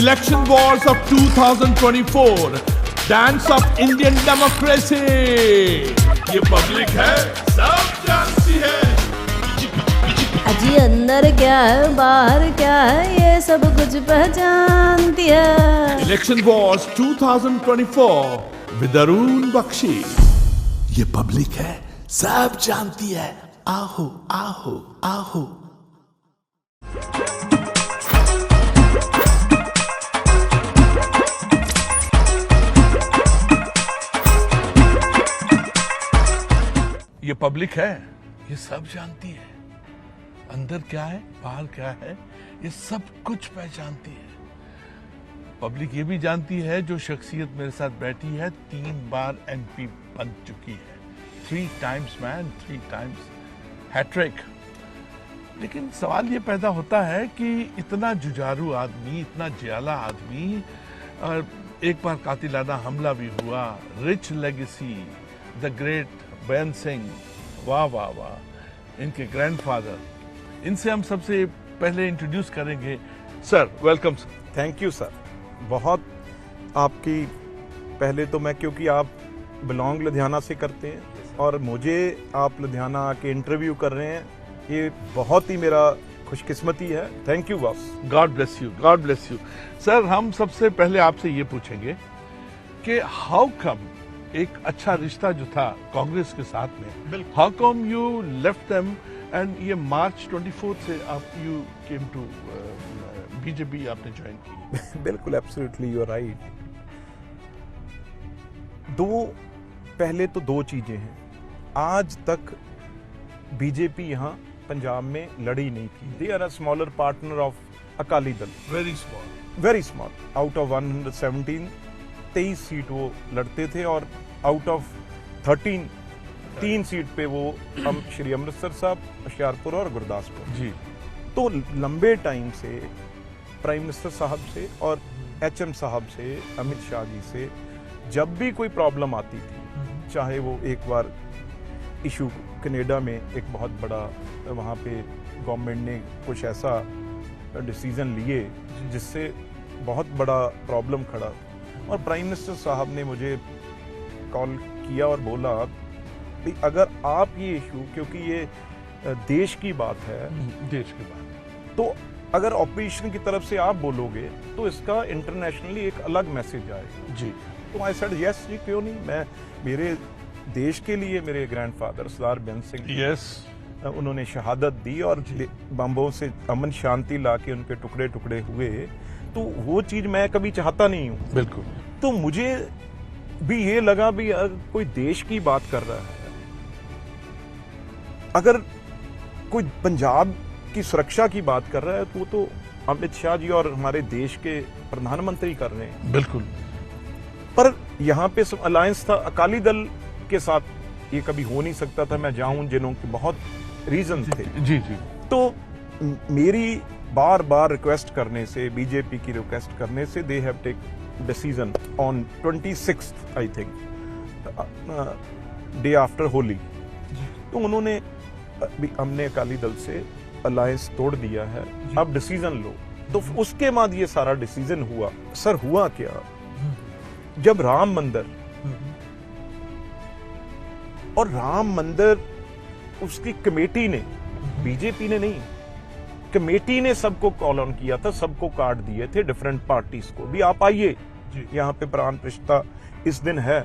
Election wars of 2024. Dance of Indian democracy. ये public है, सब जानती है. अजी अंदर क्या है बाहर क्या है ये सब कुछ पहचानती है. Election wars 2024 with Arun Bakshi. ये पब्लिक है, सब जानती है. आओ आओ आओ. ये पब्लिक है, ये सब जानती है. अंदर क्या है बाहर क्या है ये सब कुछ पहचानती है. पब्लिक ये भी जानती है जो शख्सियत मेरे साथ बैठी है 3 बार एमपी बन चुकी है. 3 times मैन, 3 times हैट्रिक. लेकिन सवाल ये पैदा होता है कि इतना जुझारू आदमी, इतना जियाला आदमी, और एक बार कातिलाना हमला भी हुआ. Rich legacy, the great ban Singh, वाह वाह वाह, इनके ग्रैंडफादर. इनसे हम सबसे पहले इंट्रोड्यूस करेंगे. Sir welcome sir. Thank you sir. बहुत आपकी पहले तो मैं, क्योंकि आप बिलोंग लुधियाना से करते हैं और मुझे आप लुधियाना आके इंटरव्यू कर रहे हैं, ये बहुत ही मेरा खुशकिस्मती है. Thank you boss. God bless you, God bless you. Sir हम सबसे पहले आपसे ये पूछेंगे कि हाउ कम एक अच्छा रिश्ता जो था कांग्रेस के साथ में, how come you left them and ये मार्च 24 से आप यू केम टू बीजेपी आपने ज्वाइन की. बिल्कुल, एब्सोल्युटली यू आर राइट. पहले तो 2 चीजें हैं. आज तक बीजेपी यहाँ पंजाब में लड़ी नहीं थी. They are a smaller partner of Akali Dal. Very small, very small. Out of 117 23 seat वो लड़ते थे और आउट ऑफ 13 3 सीट पे वो हम श्री अमृतसर साहब, होशियारपुर और गुरदासपुर. जी. तो लंबे टाइम से प्राइम मिनिस्टर साहब से और एचएम साहब से, अमित शाह जी से जब भी कोई प्रॉब्लम आती थी, चाहे वो एक बार इशू कनाडा में एक बहुत बड़ा, वहाँ पे गवर्नमेंट ने कुछ ऐसा डिसीजन लिए जिससे बहुत बड़ा प्रॉब्लम खड़ा, और प्राइम मिनिस्टर साहब ने मुझे कॉल किया और बोला कि अगर आप ये इशू, क्योंकि ये देश की बात है, देश की बात, तो अगर ऑपोजिशन की तरफ से आप बोलोगे तो इसका इंटरनेशनली एक अलग मैसेज आएगा. जी. तो आई सेड यस जी, क्यों नहीं. मैं मेरे देश के लिए मेरे ग्रैंडफादर सरदार बेन सिंह, यस, उन्होंने शहादत दी और बम्बों से अमन शांति लाके उनके टुकड़े टुकड़े हुए, तो वो चीज मैं कभी चाहता नहीं हूँ. बिल्कुल. तो मुझे भी ये लगा भी कोई देश की बात कर रहा है, अगर कोई पंजाब की सुरक्षा की बात कर रहा है तो वो तो अमित शाह जी और हमारे देश के प्रधानमंत्री कर रहे हैं. बिल्कुल. पर यहाँ पे अलायंस था अकाली दल के साथ, ये कभी हो नहीं सकता था. मैं जाऊं जिन्हों के बहुत रीजन थे. जी जी. तो मेरी बार बार रिक्वेस्ट करने से, बीजेपी की रिक्वेस्ट करने से, they have take decision on 26th I think, day after Holi. तो उन्होंने, हमने अकाली दल से अलायंस तोड़ दिया है, अब डिसीजन लो. तो उसके बाद ये सारा डिसीजन हुआ. सर हुआ क्या, जब राम मंदिर, और राम मंदिर उसकी कमेटी ने, बीजेपी ने नहीं, कमेटी ने सबको कॉल ऑन किया था, सबको कार्ड दिए थे डिफरेंट पार्टीज को भी, आप आइए यहाँ पे प्राण प्रतिष्ठा इस दिन है.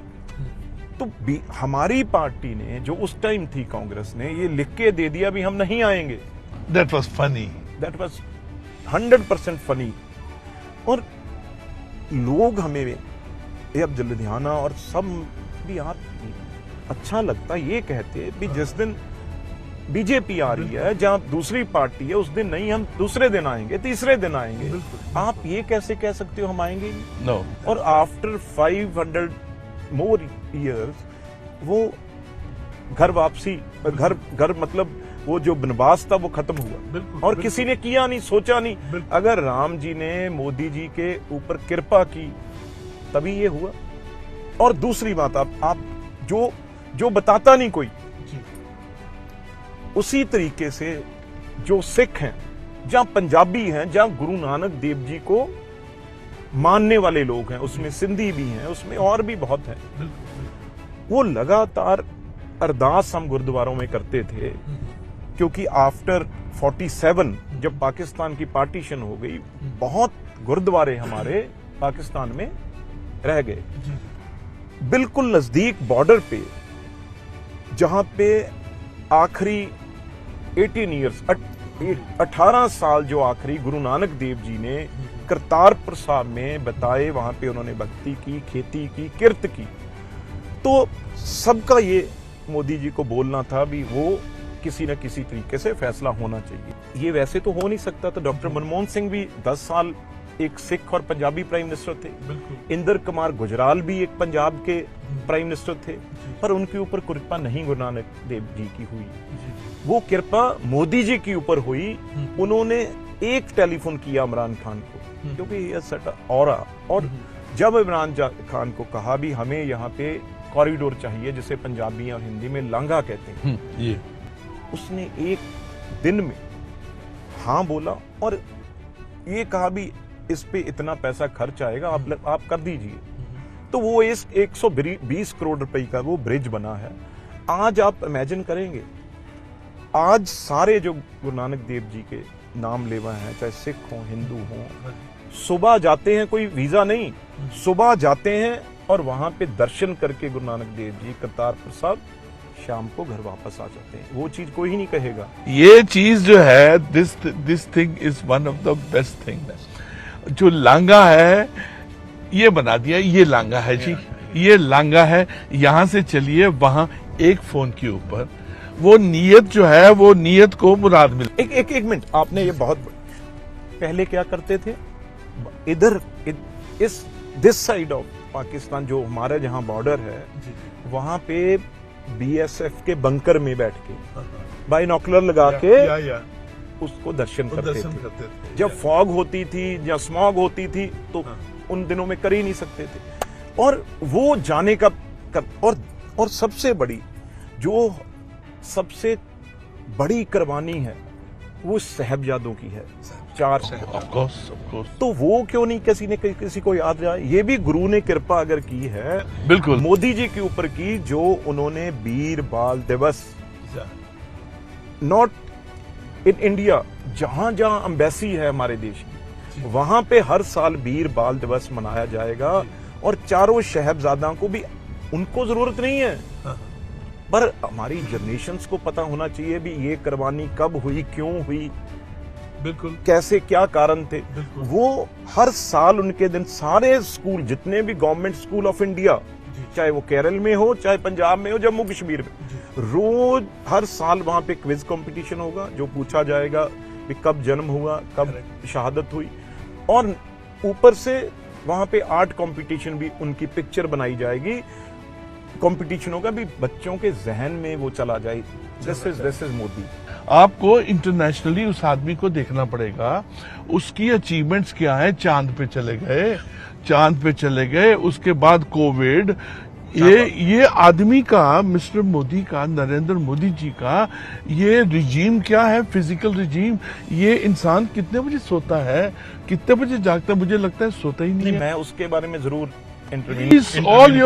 तो हमारी पार्टी ने, जो उस टाइम थी कांग्रेस ने, ये लिख के दे दिया भी हम नहीं आएंगे. That was funny. That was 100% funny. और लोग हमें, ये अब लुधियाना और सब भी, आप अच्छा लगता ये कहते भी जिस दिन बीजेपी आ रही है, जहां दूसरी पार्टी है, उस दिन नहीं, हम दूसरे दिन आएंगे, तीसरे दिन आएंगे. आप ये कैसे कह सकते हो हम आएंगे? नो. और आफ्टर 500 मोर ईयर्स वो घर वापसी, घर मतलब वो जो बनवास था वो खत्म हुआ. और किसी ने किया नहीं, सोचा नहीं. अगर राम जी ने मोदी जी के ऊपर कृपा की तभी ये हुआ. और दूसरी बात, आप जो बताता नहीं कोई, उसी तरीके से जो सिख हैं, जहां पंजाबी हैं, जहां गुरु नानक देव जी को मानने वाले लोग हैं, उसमें सिंधी भी हैं, उसमें और भी बहुत हैं। वो लगातार अरदास हम गुरुद्वारों में करते थे, क्योंकि आफ्टर 47 जब पाकिस्तान की पार्टीशन हो गई, बहुत गुरुद्वारे हमारे पाकिस्तान में रह गए। बिल्कुल नजदीक बॉर्डर पे, जहां पे आखिरी 18 ईयर्स 18 साल जो आखिरी गुरु नानक देव जी ने करतारपुर साहब में बताए, वहां पे उन्होंने भक्ति की, खेती की, किरत की। तो सबका ये मोदी जी को बोलना था भी वो किसी न किसी तरीके से फैसला होना चाहिए। ये वैसे तो हो नहीं सकता था। डॉक्टर मनमोहन सिंह भी 10 साल एक सिख और पंजाबी प्राइम मिनिस्टर थे। इंदर कुमार गुजराल भी एक पंजाब के प्राइम मिनिस्टर थे, पर उनके ऊपर कृपा नहीं गुरु नानक देव जी की हुई। वो कृपा मोदी जी के ऊपर हुई। उन्होंने एक टेलीफोन किया इमरान खान को, क्योंकि और जब इमरान खान को कहा भी हमें यहाँ पे कॉरिडोर चाहिए, जिसे पंजाबी और हिंदी में लांगा कहते हैं, ये उसने एक दिन में हाँ बोला और ये कहा भी इस पे इतना पैसा खर्च आएगा, आप कर दीजिए। तो वो इस 120 करोड़ रुपए का वो ब्रिज बना है। आज आप इमेजिन करेंगे, आज सारे जो गुरु नानक देव जी के नाम लेवा हैं, चाहे सिख हो, हिंदू हो, सुबह जाते हैं, कोई वीजा नहीं, सुबह जाते हैं और वहां पे दर्शन करके गुरु नानक देव जी करतारपुर साहब शाम को घर वापस आ जाते हैं। वो चीज कोई ही नहीं कहेगा। ये चीज जो है, this thing is one of the best thing. जो लांगा है ये बना दिया, ये लांगा है जी, ये लांगा है। यहां से चलिए वहां एक फोन के ऊपर वो नियत जो है, वो नियत को मुराद मिल। एक मिनट, आपने ये बहुत पहले क्या करते थे, इधर इस दिस साइड ऑफ पाकिस्तान जो हमारा जहां बॉर्डर है, वहां पे बीएसएफ के बंकर में बैठ के बाइनोकुलर लगा के उसको दर्शन करते थे। जब फॉग होती थी या स्मॉग होती थी तो उन दिनों में कर ही नहीं सकते थे। और वो जाने का और सबसे बड़ी बड़ी कुर्बानी है वो साहबजादों की है, 4 साहब। Of course. तो वो क्यों नहीं किसी को याद रहा? ये भी गुरु ने कृपा अगर की है, बिल्कुल, मोदी जी के ऊपर की, जो उन्होंने वीर बाल दिवस, नॉट इन इंडिया, जहां जहां एम्बेसी है हमारे देश की, वहां पे हर साल वीर बाल दिवस मनाया जाएगा। और चारों साहबजादा को भी, उनको जरूरत नहीं है, पर हमारी जनरेशंस को पता होना चाहिए भी ये कुर्बानी कब हुई, क्यों हुई, बिल्कुल, कैसे, क्या कारण थे। वो हर साल उनके दिन सारे स्कूल, जितने भी गवर्नमेंट स्कूल ऑफ इंडिया, चाहे वो केरल में हो, चाहे पंजाब में हो, जम्मू कश्मीर में, रोज हर साल वहां पे क्विज कंपटीशन होगा, जो पूछा जाएगा कि कब जन्म हुआ, कब शहादत हुई। और ऊपर से वहां पे आर्ट कंपटीशन भी, उनकी पिक्चर बनाई जाएगी, कंपटीशन होगा भी, बच्चों के जहन में वो चला जाए, दिस इज मोदी। आपको इंटरनेशनली उस आदमी को देखना पड़ेगा, उसकी अचीवमेंट्स क्या है। चांद पे चले गए, उसके बाद कोविड। ये आदमी का, मिस्टर मोदी का, नरेंद्र मोदी जी का ये रिजीम क्या है, फिजिकल रिजीम। ये इंसान कितने बजे सोता है, कितने बजे जागता है? मुझे लगता है सोता ही नहीं है। मैं उसके बारे में जरूर ऑल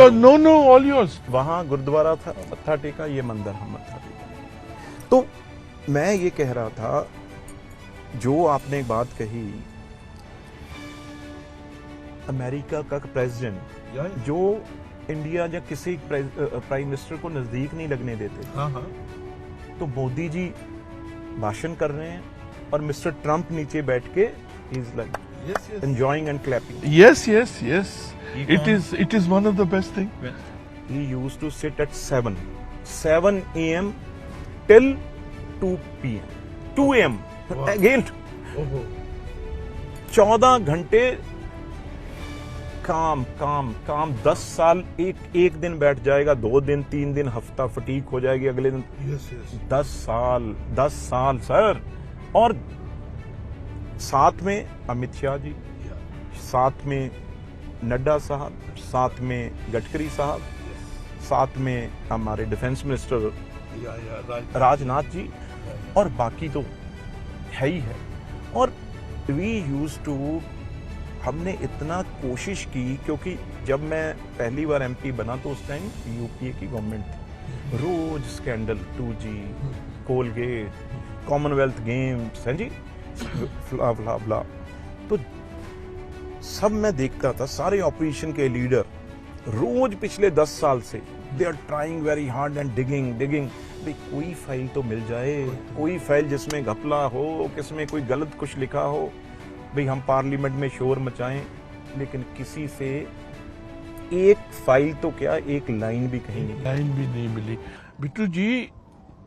योर्स। वहां गुरुद्वारा था, मत्था टेका, ये मंदिर हम मत्था टेका। तो मैं ये कह रहा था, जो आपने एक बात कही, अमेरिका का प्रेसिडेंट जो इंडिया या किसी प्राइम मिनिस्टर को नजदीक नहीं लगने देते, तो मोदी जी भाषण कर रहे हैं और मिस्टर ट्रंप नीचे बैठ के is like enjoying and clapping. Yes. It is one of the best thing. He used to sit at 7 a.m. till 2 p.m. 2 a.m. Again. 14 घंटे काम। 10 साल, एक दिन बैठ जाएगा, 2 दिन, 3 दिन, हफ्ता फटीक हो जाएगी, अगले दिन 10 साल सर। और साथ में अमित शाह जी, साथ में नड्डा साहब, साथ में गडकरी साहब, साथ में हमारे डिफेंस मिनिस्टर राजनाथ जी, और बाकी तो है ही है। और वी यूज्ड टू, हमने इतना कोशिश की, क्योंकि जब मैं पहली बार एमपी बना तो उस टाइम यूपीए की गवर्नमेंट थी, रोज scandal, 2G, Coalgate, Commonwealth games, हैं जी, ब्ला ब्ला ब्ला। तो सब मैं देखता था, सारे ऑपरेशन के लीडर रोज पिछले 10 साल से they are trying very hard and digging भाई कोई फाइल तो मिल जाए, कोई फाइल जिसमें घपला हो, किसमें कोई गलत कुछ लिखा हो, भाई हम पार्लियामेंट में शोर मचाएं। लेकिन किसी से एक फाइल तो क्या, एक लाइन भी कहीं नहीं। लाइन भी नहीं मिली। बिट्टू जी,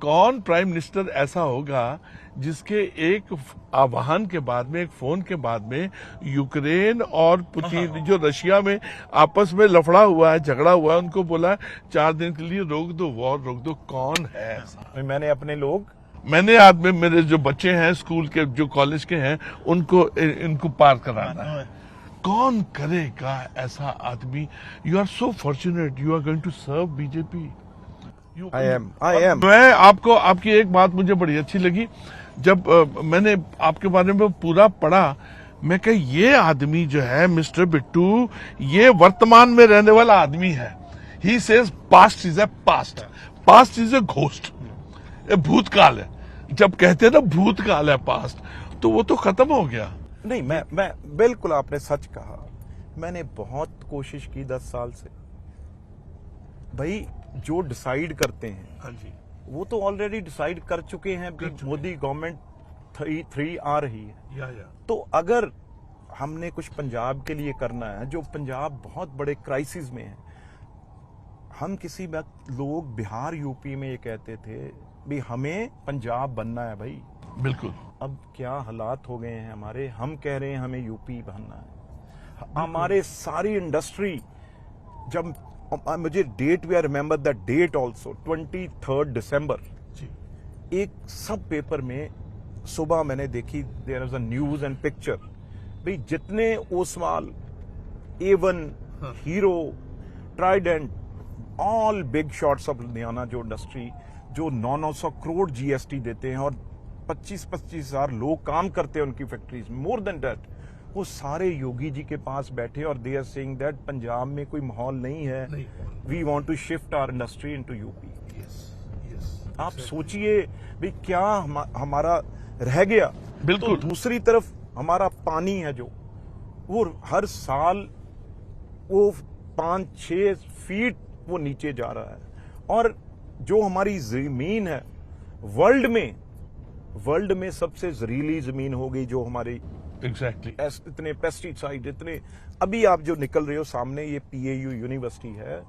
कौन प्राइम मिनिस्टर ऐसा होगा जिसके एक आह्वान के बाद में, एक फोन के बाद में यूक्रेन और पुतिन जो रशिया में आपस में लफड़ा हुआ है, झगड़ा हुआ है, उनको बोला 4 दिन के लिए रोक दो, वॉर रोक दो। कौन है ऐसा? मैंने अपने लोग, मैंने आदमी, मेरे जो बच्चे हैं स्कूल के, जो कॉलेज के हैं, उनको इनको पार कराना है। कौन करेगा ऐसा आदमी? You are so fortunate, you are going to serve BJP. I am. मैं आपको, आपकी एक बात मुझे बड़ी अच्छी लगी, जब मैंने आपके बारे में पूरा पढ़ा, मैं कहा ये आदमी जो है मिस्टर बिट्टू, ये वर्तमान में रहने वाला आदमी है। He says past is a past, past is a ghost, भूतकाल है। जब कहते हैं ना भूतकाल है पास्ट, तो वो तो खत्म हो गया। नहीं, मैं बिल्कुल, आपने सच कहा। मैंने बहुत कोशिश की 10 साल से। भाई जो डिसाइड करते हैं, हाँ जी, वो तो ऑलरेडी डिसाइड कर चुके हैं। मोदी गवर्नमेंट 3 आ रही है। या। तो अगर हमने कुछ पंजाब के लिए करना है, जो पंजाब बहुत बड़े क्राइसिस में है, हम किसी वक्त लोग बिहार यूपी में ये कहते थे भी हमें पंजाब बनना है भाई। बिल्कुल। अब क्या हालात हो गए हैं हमारे, हम कह रहे हैं हमें यूपी बनना है। हमारे सारी इंडस्ट्री, जब मुझे date, we I remember the date also, 23 दिसंबर, एक सब पेपर में सुबह मैंने देखी, there was a news and picture, भाई जितने Oswal, A1, Hero, Trident, all big shots of Ludhiana, जो इंडस्ट्री जो 900 करोड़ GST देते हैं और 25-25 हजार लोग काम करते हैं उनकी फैक्ट्रीज, मोर देन दैट, वो सारे योगी जी के पास बैठे और they are saying that Punjab में कोई माहौल नहीं है, we want to shift our industry into UP. आप सोचिए भाई क्या हमारा रह गया। बिल्कुल। तो दूसरी तरफ हमारा पानी है जो, वो हर साल वो 5-6 फीट वो नीचे जा रहा है। और जो हमारी जमीन है, वर्ल्ड में सबसे जहरीली जमीन हो गई, जो हमारी एग्जैक्टली इतने पेस्टिसाइड, इतने, अभी आप जो निकल रहे हो सामने, ये PAU यूनिवर्सिटी है,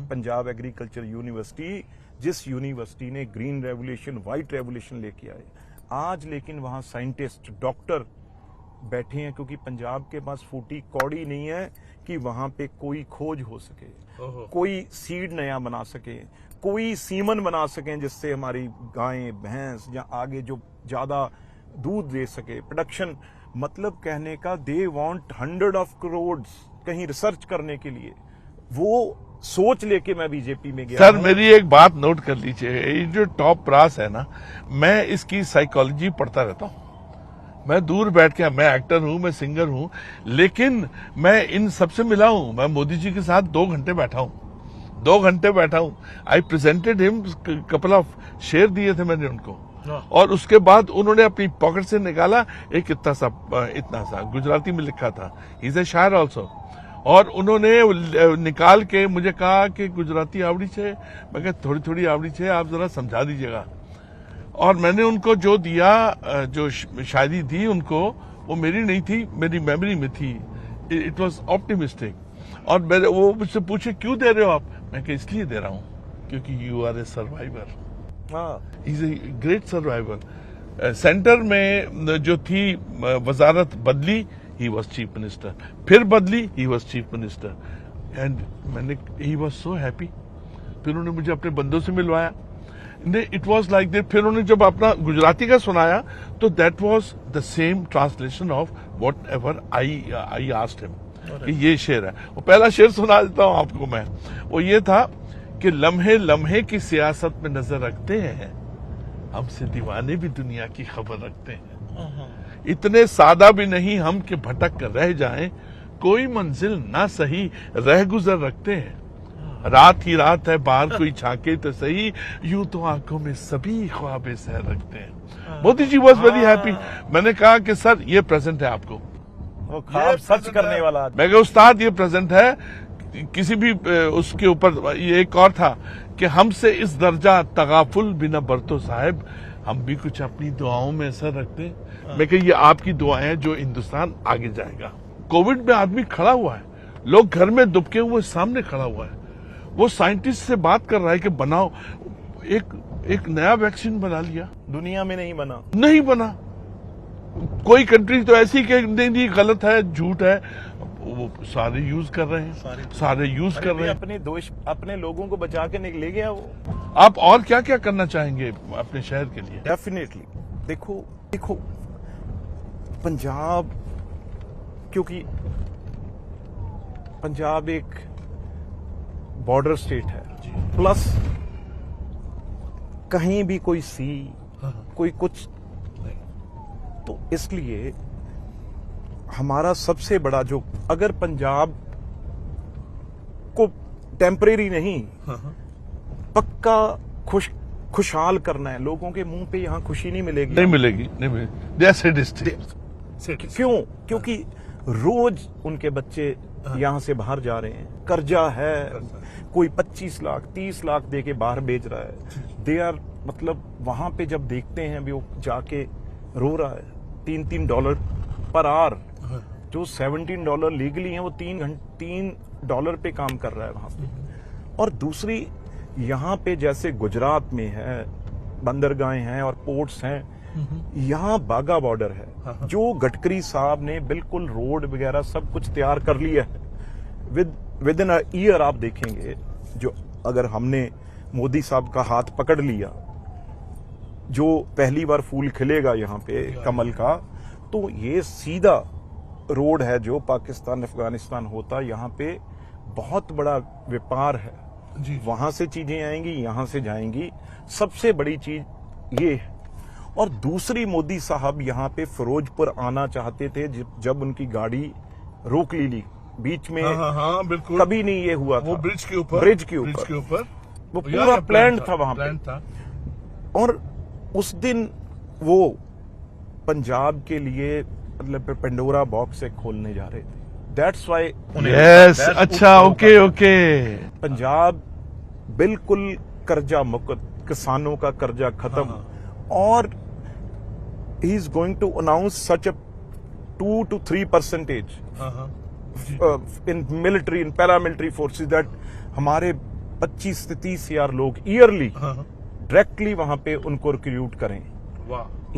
पंजाब एग्रीकल्चर यूनिवर्सिटी, जिस यूनिवर्सिटी ने ग्रीन रेवोल्यूशन, व्हाइट रेवोल्यूशन लेके आए आज। लेकिन वहां साइंटिस्ट, डॉक्टर बैठे हैं, क्योंकि पंजाब के पास फूटी कौड़ी नहीं है कि वहां पे कोई खोज हो सके, कोई सीड नया बना सके, कोई सीमन बना सकें जिससे हमारी गायें, भैंस या आगे जो ज्यादा दूध दे सके, प्रोडक्शन। मतलब कहने का, दे वांट 100 ऑफ करोड़ कहीं रिसर्च करने के लिए। वो सोच लेके मैं बीजेपी में गया। सर, मेरी एक बात नोट कर लीजिए, ये जो टॉप प्रास है ना, मैं इसकी साइकोलॉजी पढ़ता रहता हूँ। मैं दूर बैठ के, मैं एक्टर हूं, मैं सिंगर हूं, लेकिन मैं इन सबसे मिला हूं। मैं मोदी जी के साथ 2 घंटे बैठा हूं, 2 घंटे बैठा हूं। I presented him, couple of share दिए थे मैंने उनको, और उसके बाद उन्होंने अपनी पॉकेट से निकाला एक इतना सा गुजराती में लिखा था, ही इज ए शायर ऑल्सो, और उन्होंने निकाल के मुझे कहा कि गुजराती आवड़ी छे। मैं कहा थोड़ी थोड़ी आवड़ी छे, आप जरा समझा दीजिएगा। और मैंने उनको जो दिया, जो शायरी दी उनको, वो मेरी नहीं थी, मेरी मेमोरी में थी। It was optimistic. और वो मुझसे पूछे क्यों दे रहे हो आप? मैं कहा इसलिए दे रहा हूँ क्योंकि you are a survivor. Is a great survivor. Centre में जो थी वजारत बदली, ही वॉज चीफ मिनिस्टर, फिर बदली, he was chief minister, and he was so happy. फिर उन्होंने मुझे अपने बंदों से मिलवाया। It was like that. फिर उन्होंने जब अपना गुजराती का सुनाया तो that was the same translation of whatever I asked him कि ये शेर है। वो पहला शेर सुना देता हूं आपको मैं। वो ये था कि लम्हे लम्हे की सियासत में नजर रखते हैं, हमसे दीवाने भी दुनिया की खबर रखते हैं। इतने सादा भी नहीं हम कि भटक कर रह जाएं, कोई मंजिल ना सही रह गुजर रखते हैं। रात ही रात है बाहर कोई झांके तो सही, यूं तो आंखों में सभी ख्वाबे सह रखते हैं। Modi ji was very happy. मैंने कहा कि सर ये प्रेजेंट है आपको, वो ख्वाब सच करने वाला आदमी। मैं कहा उस्ताद ये प्रेजेंट है। किसी भी उसके ऊपर ये एक और था कि हमसे इस दर्जा तगाफुल बिना बरतो साहब, हम भी कुछ अपनी दुआओं में असर रखते हैं। मैं कहा ये आपकी दुआएं जो हिंदुस्तान आगे जाएगा। कोविड में आदमी खड़ा हुआ है, लोग घर में दुबके हुए सामने खड़ा हुआ है, वो साइंटिस्ट से बात कर रहा है कि बनाओ एक नया वैक्सीन बना लिया। दुनिया में नहीं बना। कोई कंट्री तो ऐसी कि नहीं गलत है, झूठ है, वो सारे यूज कर रहे हैं, सारे यूज कर रहे हैं। अपने लोगों को बचा के निकले गया वो। आप और क्या क्या करना चाहेंगे अपने शहर के लिए? डेफिनेटली देखो पंजाब, क्योंकि पंजाब एक बॉर्डर स्टेट है, प्लस कहीं भी कोई कोई कुछ, तो इसलिए हमारा सबसे बड़ा जो, अगर पंजाब को टेम्परेरी नहीं पक्का खुशहाल करना है, लोगों के मुंह पे यहाँ खुशी नहीं मिलेगी। क्योंकि रोज उनके बच्चे यहाँ से बाहर जा रहे हैं, कर्जा है, कोई 25 लाख 30 लाख दे के बाहर भेज रहा है। दे आर मतलब वहां पे जब देखते हैं भी वो जाके रो रहा है। $3 पर आवर, जो $17 लीगली है, वो $3 पे काम कर रहा है वहां पे। और दूसरी यहाँ पे जैसे गुजरात में है, बंदरगाहें हैं और पोर्ट्स हैं, यहाँ बागा बॉर्डर है, जो गडकरी साहब ने बिल्कुल रोड वगैरह सब कुछ तैयार कर लिया है। विद इन अ ईयर आप देखेंगे, जो अगर हमने मोदी साहब का हाथ पकड़ लिया, जो पहली बार फूल खिलेगा यहाँ पे कमल का, तो ये सीधा रोड है जो पाकिस्तान अफगानिस्तान होता, यहाँ पे बहुत बड़ा व्यापार है जी। वहां से चीजें आएंगी, यहां से जाएंगी, सबसे बड़ी चीज ये है। और दूसरी, मोदी साहब यहाँ पे फिरोजपुर आना चाहते थे, जब उनकी गाड़ी रोक ली बीच में। हाँ, बिल्कुल। कभी नहीं ये हुआ था। वो ब्रिज के ऊपर वो पूरा प्लान था वहां पे। और उस दिन वो पंजाब के लिए मतलब पेंडोरा बॉक्स एक खोलने जा रहे थे। दैट्स वाई अच्छा, ओके। पंजाब बिल्कुल कर्जा मुक्त, किसानों का कर्जा खत्म। और ही is going to announce such a 2 to 3% in military, in paramilitary forces, that हमारे 25 से 30 हजार लोग ईयरली डायरेक्टली वहां पे उनको रिक्रूट करें।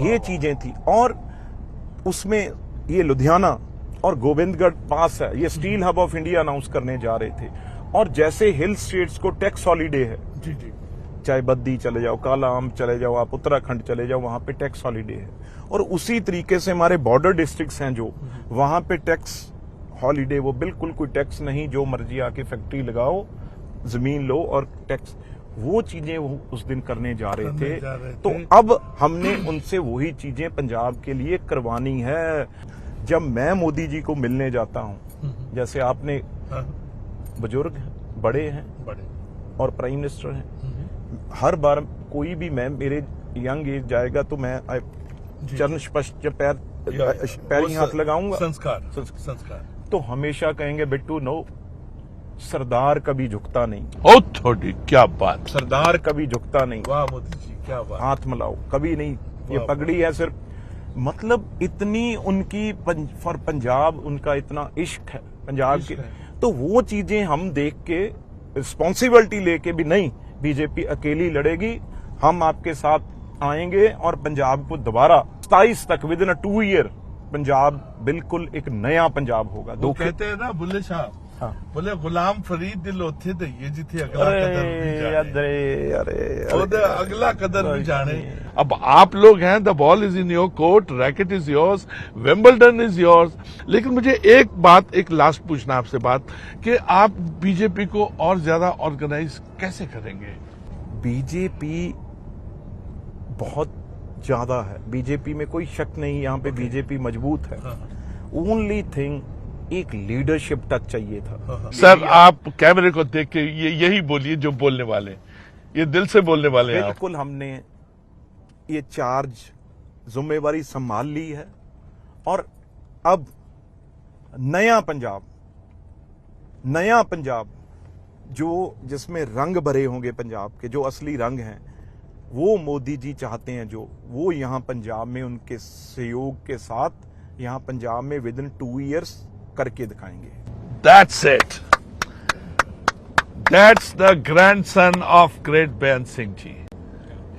ये चीजें थी। और उसमें ये लुधियाना और गोविंदगढ़ पास है, ये steel hub of India announce करने जा रहे थे। और जैसे हिल स्टेट्स को टैक्स हॉलीडे है, जी, चाहे बद्दी चले जाओ, काला आम चले जाओ, आप उत्तराखंड चले जाओ, वहां पे टैक्स हॉलीडे है। और उसी तरीके से हमारे बॉर्डर डिस्ट्रिक्ट्स हैं जो, वहां पे टैक्स हॉलीडे, वो बिल्कुल कोई टैक्स नहीं, जो मर्जी आके फैक्ट्री लगाओ, जमीन लो और टैक्स, वो चीजें वो उस दिन करने जा रहे थे। तो अब हमने उनसे वही चीजें पंजाब के लिए करवानी है। जब मैं मोदी जी को मिलने जाता हूं, जैसे आपने बुजुर्ग बड़े हैं और प्राइम मिनिस्टर हैं, हर बार कोई भी, मैं मेरे यंग एज जाएगा तो मैं चरण स्पष्ट जब पैर ही हाथ लगाऊंगा, संस्कार तो हमेशा कहेंगे बिट्टू नो, सरदार कभी झुकता नहीं। ओ थोड़ी क्या बात, सरदार कभी झुकता नहीं। वाह मोदी जी, क्या बात। हाथ मिलाओ, कभी नहीं। ये पगड़ी है सिर्फ, मतलब इतनी उनकी फॉर पंजाब, उनका इतना इश्क है पंजाब के। तो वो चीजें हम देख के रिस्पॉन्सिबिलिटी लेके भी, नहीं बीजेपी अकेली लड़ेगी, हम आपके साथ आएंगे और पंजाब को दोबारा 27 तक विद इन 2 ईयर पंजाब बिल्कुल एक नया पंजाब होगा। वो कहते हैं ना बुल्ले साहब, हाँ, बोले गुलाम फरीद दिल होते थे, ये जिथे अगला कदर भी जाने, अगला कदर भी जाने। अब आप लोग हैं, the ball is in your court, racket is yours, Wimbledon is yours. लेकिन मुझे एक बात, एक लास्ट पूछना आपसे बात, कि आप बीजेपी को और ज्यादा ऑर्गेनाइज कैसे करेंगे? बीजेपी बहुत ज्यादा है, बीजेपी में कोई शक नहीं, यहाँ पे बीजेपी मजबूत है। ओनली थिंग एक लीडरशिप टच चाहिए था। सर आप कैमरे को देख के यही बोलिए जो बोलने वाले, ये दिल से बोलने वाले हैं आप। बिल्कुल, हमने ये चार्ज जिम्मेवारी संभाल ली है और अब नया पंजाब जो जिसमें रंग भरे होंगे पंजाब के, जो असली रंग हैं, वो मोदी जी चाहते हैं, जो वो यहाँ पंजाब में उनके सहयोग के साथ यहाँ पंजाब में विद इन 2 years करके दिखाएंगे। That's it. That's the grandson of great बेअंत सिंह जी।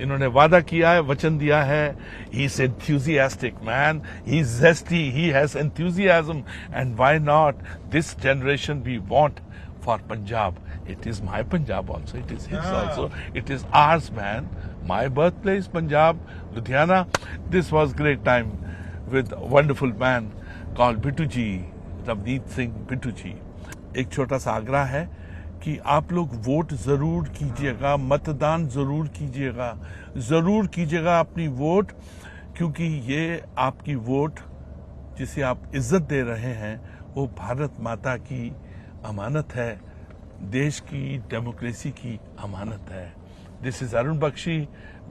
इन्होंने वादा किया है, वचन दिया है। He is enthusiastic man. He is zesty. He has enthusiasm. And why not? This generation we want for Punjab. It is my Punjab also. It is his also. It is ours, man. My birthplace, Punjab, Ludhiana. This was great time with a wonderful man called Bittu ji, Navneet Singh Bittu ji. एक छोटा सा आग्रह है कि आप लोग vote जरूर कीजिएगा, मतदान जरूर कीजिएगा अपनी वोट, क्योंकि ये आपकी वोट जिसे आप इज्जत दे रहे हैं वो भारत माता की अमानत है, देश की डेमोक्रेसी की अमानत है। This is Arun Bakshi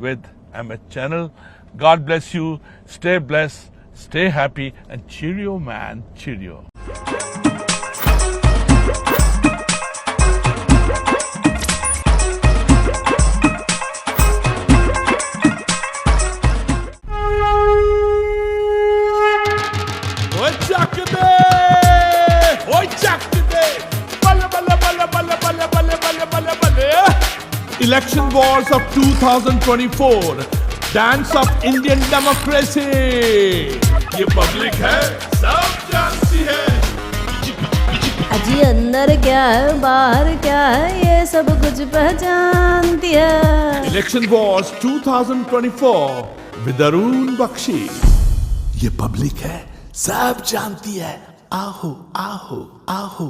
with MH channel. God bless you, stay blessed, stay happy and cheerio man, cheerio. Election wars of 2024. Dance of Indian democracy. ये पब्लिक है, सब जानती है। अजी अंदर क्या है बाहर क्या है ये सब कुछ पहचानती है। Election wars 2024 with Arun Bakshi. ये पब्लिक है, सब जानती है। आओ आओ आओ